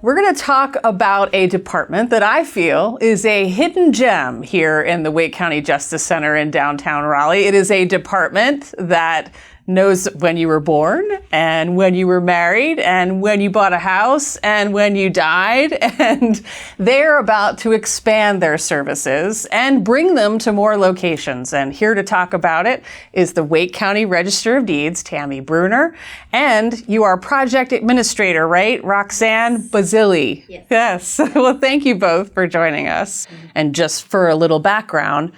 We're going to talk about a department that I feel is a hidden gem here in the Wake County Justice Center in downtown Raleigh. It is a department that knows when you were born and when you were married and when you bought a house and when you died. And they're about to expand their services and bring them to more locations. And here to talk about it is the Wake County Register of Deeds, Tammy Brunner. And you are project administrator, right? Roxanne Buzille. Yes. Well, thank you both for joining us. And just for a little background,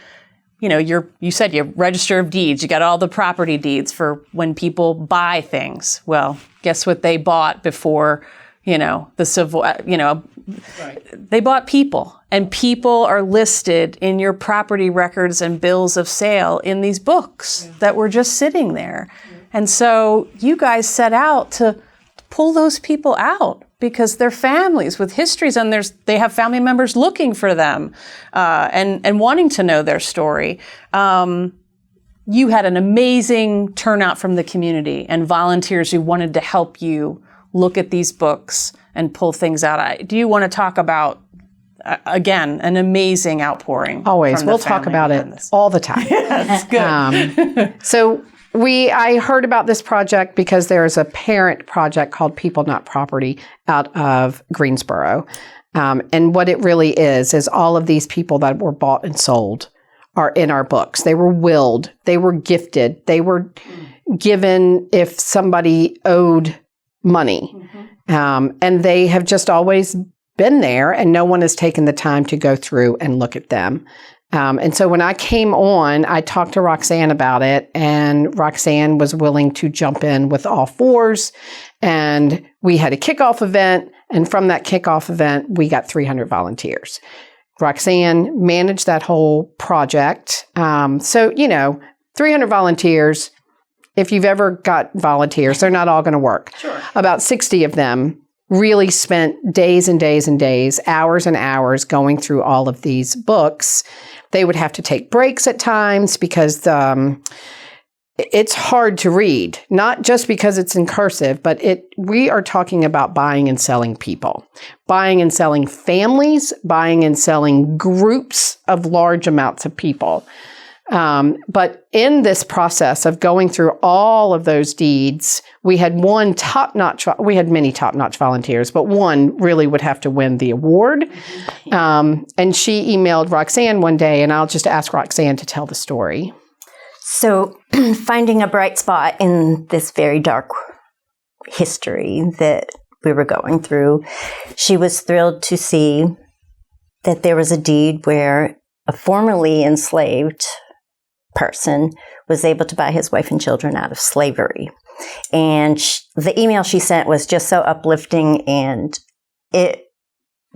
you know, you said you Register of Deeds. You got all the property deeds for when people buy things. Well, guess what they bought before, the civil, right. They bought people. And people are listed in your property records and bills of sale in these books that were just sitting there. And so you guys set out to pull those people out, because they're families with histories, and they have family members looking for them and wanting to know their story. You had an amazing turnout from the community and volunteers who wanted to help you look at these books and pull things out. Do you want to talk about, again, an amazing outpouring? Always. We'll talk about it all the time. That's good. So I heard about this project because there's a parent project called People Not Property out of Greensboro. And what it really is all of these people that were bought and sold are in our books. They were willed. They were gifted. They were given if somebody owed money. And they have just always been there, and no one has taken the time to go through and look at them. And so when I came on, I talked to Roxanne about it, and Roxanne was willing to jump in with all fours. And we had a kickoff event. And from that kickoff event, we got 300 volunteers. Roxanne managed that whole project. 300 volunteers. If you've ever got volunteers, they're not all going to work. Sure. About 60 of them really spent days and days and days, hours and hours going through all of these books. They would have to take breaks at times because it's hard to read, not just because it's in cursive, but we are talking about buying and selling people, buying and selling families, buying and selling groups of large amounts of people. But in this process of going through all of those deeds, we had many top-notch volunteers, but one really would have to win the award. And she emailed Roxanne one day, and I'll just ask Roxanne to tell the story. So finding a bright spot in this very dark history that we were going through, she was thrilled to see that there was a deed where a formerly enslaved person was able to buy his wife and children out of slavery. And the email she sent was just so uplifting, and it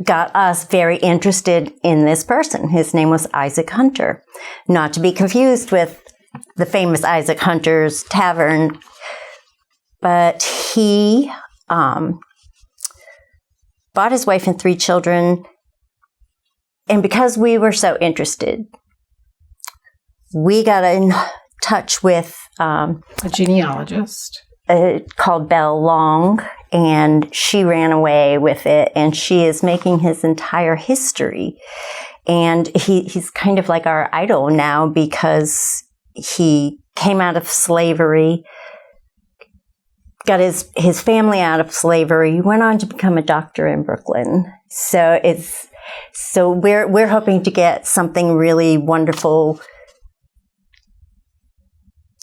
got us very interested in this person. His name was Isaac Hunter, not to be confused with the famous Isaac Hunter's Tavern, but he bought his wife and 3 children. And because we were so interested, we got in touch with a genealogist called Belle Long, and she ran away with it, and she is making his entire history. And he's kind of like our idol now, because he came out of slavery, got his family out of slavery, went on to become a doctor in Brooklyn. So we're hoping to get something really wonderful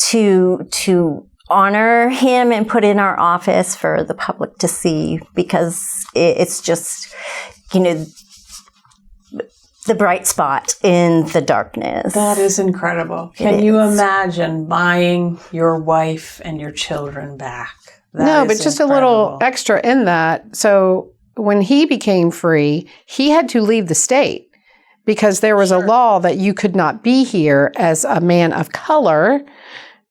to honor him and put in our office for the public to see, because it's just, the bright spot in the darkness. That is incredible. Can you imagine buying your wife and your children back? No, but just incredible. A little extra in that. So when he became free, he had to leave the state because there was a law that you could not be here as a man of color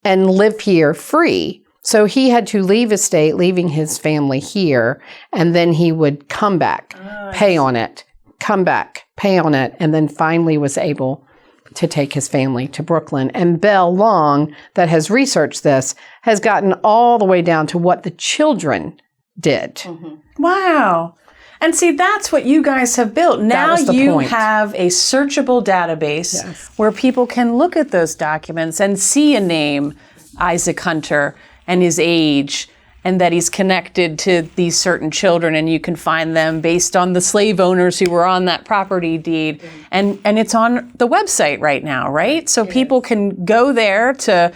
and live here free. So he had to leave his state, leaving his family here, and then he would come back, pay on it, come back, pay on it, and then finally was able to take his family to Brooklyn. And Belle Long, that has researched this, has gotten all the way down to what the children did. Mm-hmm. Wow. And see, that's what you guys have built. Now was the you point. have a searchable database where people can look at those documents and see a name, Isaac Hunter, and his age, and that he's connected to these certain children, and you can find them based on the slave owners who were on that property deed. And it's on the website right now, right? So people can go there to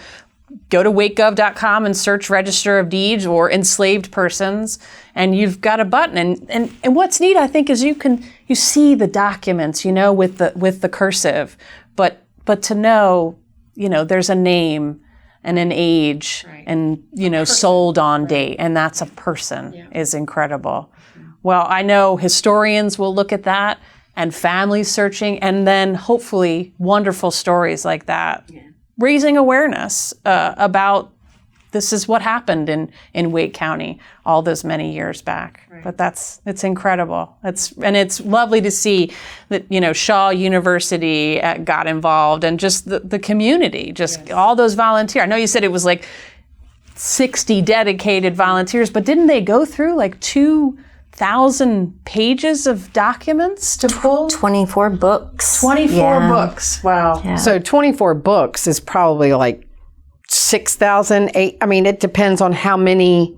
go to wakegov.com and search Register of Deeds or enslaved persons, and you've got a button. And what's neat, I think, is you see the documents, with the cursive, but to know, there's a name and an age and, sold on date, and that's a person is incredible. Well, I know historians will look at that and families searching, and then hopefully wonderful stories like that. Raising awareness about this is what happened in Wake County all those many years back. But it's incredible. It's lovely to see that, Shaw University got involved, and just the community, all those volunteers. I know you said it was like 60 dedicated volunteers, but didn't they go through like 2,000 pages of documents to pull? 24 books. 24 books. Wow. Yeah. So 24 books is probably like 6,000, it depends on how many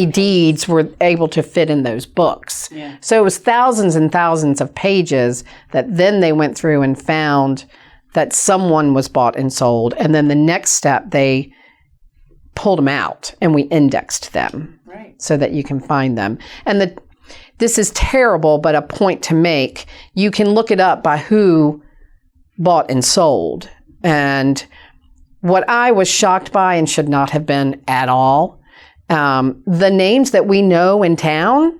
deeds were able to fit in those books. Yeah. So it was thousands and thousands of pages that then they went through and found that someone was bought and sold. And then the next step, they pulled them out and we indexed them so that you can find them. And this is terrible, but a point to make. You can look it up by who bought and sold. And what I was shocked by, and should not have been at all, the names that we know in town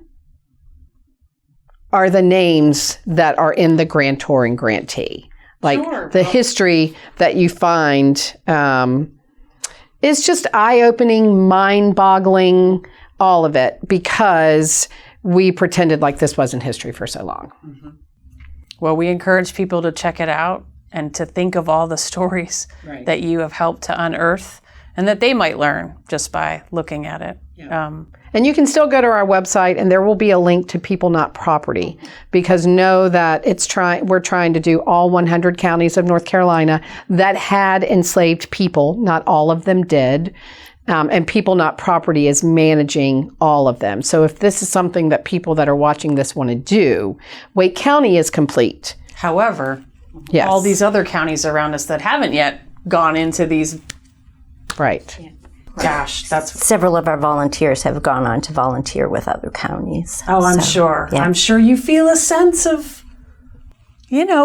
are the names that are in the grantor and grantee. Like the history that you find is just eye-opening, mind-boggling, all of it, because we pretended like this wasn't history for so long. Mm-hmm. Well, we encourage people to check it out and to think of all the stories that you have helped to unearth and that they might learn just by looking at it. And you can still go to our website, and there will be a link to People Not Property, because know that we're trying to do all 100 counties of North Carolina that had enslaved people. Not all of them did. And People Not Property is managing all of them. So if this is something that people that are watching this want to do, Wake County is complete. However, yes, all these other counties around us that haven't yet gone into these. Right. Yeah. Gosh, that's. Several of our volunteers have gone on to volunteer with other counties. Oh, I'm sure. Yeah. I'm sure you feel a sense of,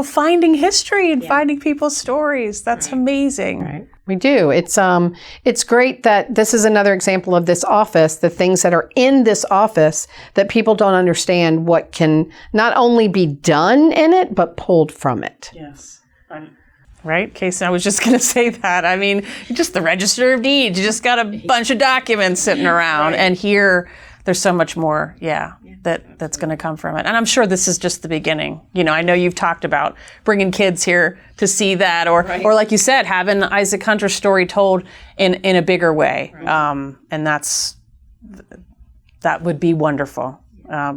finding history and finding people's stories. That's amazing. Right. We do. It's great that this is another example of this office, the things that are in this office that people don't understand what can not only be done in it, but pulled from it. Yes. Right, Casey? I was just going to say that. I mean, just the Register of Deeds. You just got a bunch of documents sitting around. And here, there's so much more, that's going to come from it. And I'm sure this is just the beginning. I know you've talked about bringing kids here to see that, or like you said, having Isaac Hunter's story told in a bigger way. Right. And that would be wonderful.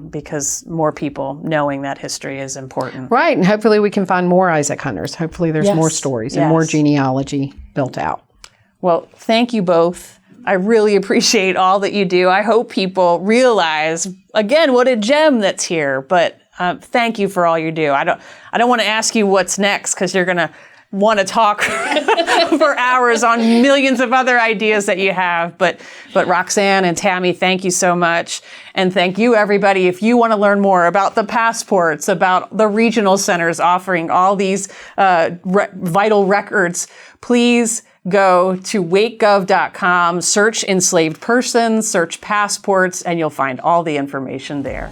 Because more people knowing that history is important. Right, and hopefully we can find more Isaac Hunters. Hopefully there's more stories and more genealogy built out. Well, thank you both. I really appreciate all that you do. I hope people realize, again, what a gem that's here. But thank you for all you do. I don't want to ask you what's next, because you're going to want to talk for hours on millions of other ideas that you have. But Roxanne and Tammy, thank you so much. And thank you, everybody. If you want to learn more about the passports, about the regional centers offering all these vital records, please go to wakegov.com, search enslaved persons, search passports, and you'll find all the information there.